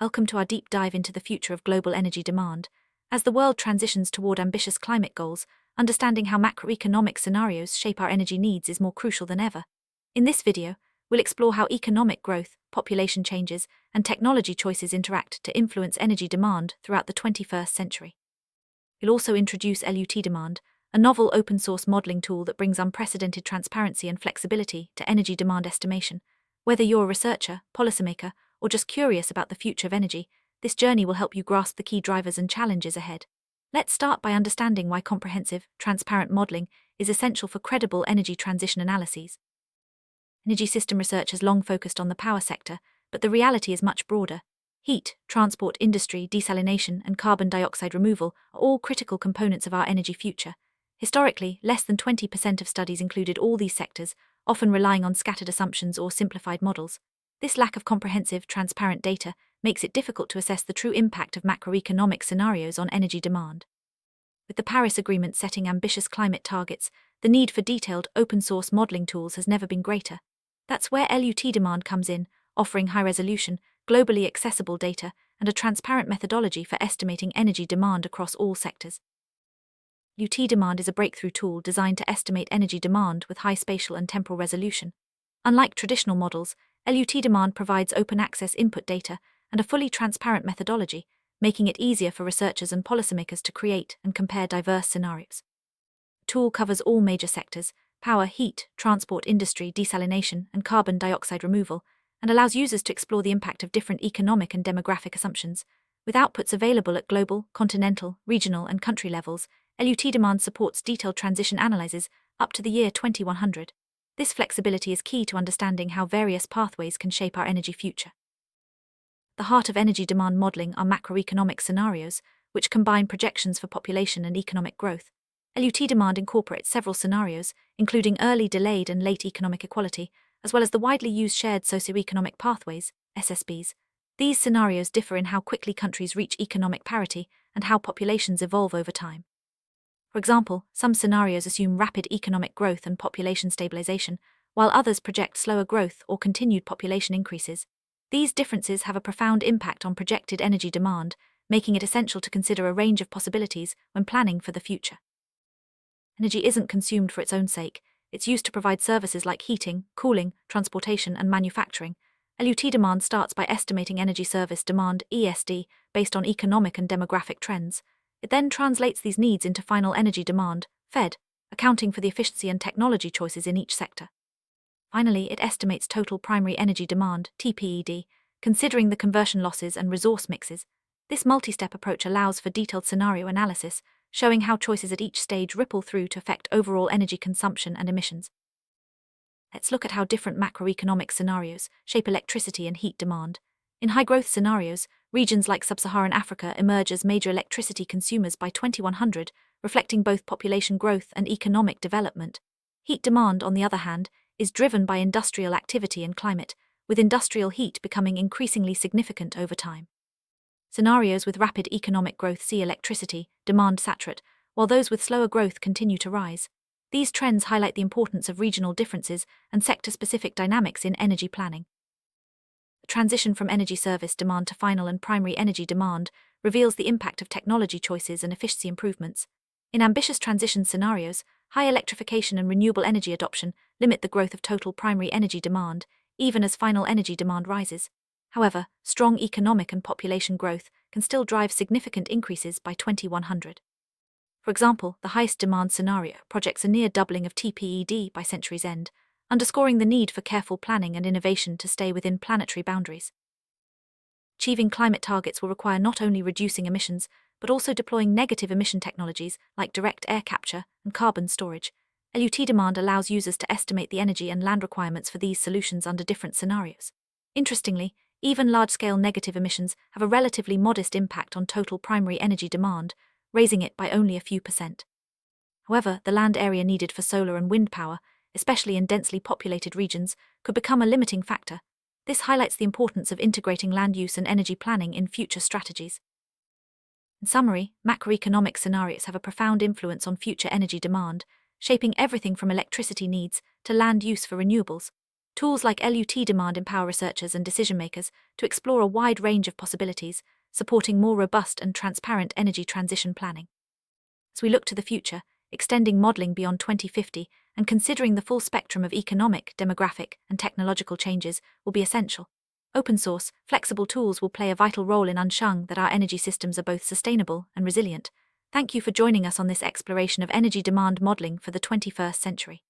Welcome to our deep dive into the future of global energy demand. As the world transitions toward ambitious climate goals, understanding how macroeconomic scenarios shape our energy needs is more crucial than ever. In this video, we'll explore how economic growth, population changes, and technology choices interact to influence energy demand throughout the 21st century. We'll also introduce LUT Demand, a novel open-source modeling tool that brings unprecedented transparency and flexibility to energy demand estimation. Whether you're a researcher, policymaker, or just curious about the future of energy, this journey will help you grasp the key drivers and challenges ahead. Let's start by understanding why comprehensive, transparent modeling is essential for credible energy transition analyses. Energy system research has long focused on the power sector, but the reality is much broader. Heat, transport, industry, desalination, and carbon dioxide removal are all critical components of our energy future. Historically, less than 20% of studies included all these sectors, often relying on scattered assumptions or simplified models. This lack of comprehensive, transparent data makes it difficult to assess the true impact of macroeconomic scenarios on energy demand. With the Paris Agreement setting ambitious climate targets, the need for detailed, open-source modeling tools has never been greater. That's where LUT Demand comes in, offering high-resolution, globally accessible data and a transparent methodology for estimating energy demand across all sectors. LUT Demand is a breakthrough tool designed to estimate energy demand with high spatial and temporal resolution. Unlike traditional models, LUT Demand provides open-access input data and a fully transparent methodology, making it easier for researchers and policymakers to create and compare diverse scenarios. The tool covers all major sectors: power, heat, transport, industry, desalination, and carbon dioxide removal, and allows users to explore the impact of different economic and demographic assumptions. With outputs available at global, continental, regional, and country levels, LUT Demand supports detailed transition analyses up to the year 2100. This flexibility is key to understanding how various pathways can shape our energy future. The heart of energy demand modeling are macroeconomic scenarios, which combine projections for population and economic growth. LUT Demand incorporates several scenarios, including early, delayed, and late economic equality, as well as the widely used shared socioeconomic pathways, SSPs. These scenarios differ in how quickly countries reach economic parity and how populations evolve over time. For example, some scenarios assume rapid economic growth and population stabilization, while others project slower growth or continued population increases. These differences have a profound impact on projected energy demand, making it essential to consider a range of possibilities when planning for the future. Energy isn't consumed for its own sake. It's used to provide services like heating, cooling, transportation, and manufacturing. LUT Demand starts by estimating energy service demand, ESD, based on economic and demographic trends. It then translates these needs into final energy demand, FED, accounting for the efficiency and technology choices in each sector. Finally, it estimates total primary energy demand, TPED, considering the conversion losses and resource mixes. This multi-step approach allows for detailed scenario analysis, showing how choices at each stage ripple through to affect overall energy consumption and emissions. Let's look at how different macroeconomic scenarios shape electricity and heat demand. In high-growth scenarios, regions like sub-Saharan Africa emerge as major electricity consumers by 2100, reflecting both population growth and economic development. Heat demand, on the other hand, is driven by industrial activity and climate, with industrial heat becoming increasingly significant over time. Scenarios with rapid economic growth see electricity demand saturate, while those with slower growth continue to rise. These trends highlight the importance of regional differences and sector-specific dynamics in energy planning. The transition from energy service demand to final and primary energy demand reveals the impact of technology choices and efficiency improvements. In ambitious transition scenarios, high electrification and renewable energy adoption limit the growth of total primary energy demand, even as final energy demand rises. However, strong economic and population growth can still drive significant increases by 2100. For example, the highest demand scenario projects a near doubling of TPED by century's end, underscoring the need for careful planning and innovation to stay within planetary boundaries. Achieving climate targets will require not only reducing emissions, but also deploying negative emission technologies like direct air capture and carbon storage. LUT Demand allows users to estimate the energy and land requirements for these solutions under different scenarios. Interestingly, even large-scale negative emissions have a relatively modest impact on total primary energy demand, raising it by only a few percent. However, the land area needed for solar and wind power, especially in densely populated regions, could become a limiting factor. This highlights the importance of integrating land use and energy planning in future strategies. In summary, macroeconomic scenarios have a profound influence on future energy demand, shaping everything from electricity needs to land use for renewables. Tools like LUT demand empower researchers and decision-makers to explore a wide range of possibilities, supporting more robust and transparent energy transition planning. As we look to the future, extending modeling beyond 2050 and considering the full spectrum of economic, demographic, and technological changes will be essential. Open-source, flexible tools will play a vital role in ensuring that our energy systems are both sustainable and resilient. Thank you for joining us on this exploration of energy demand modeling for the 21st century.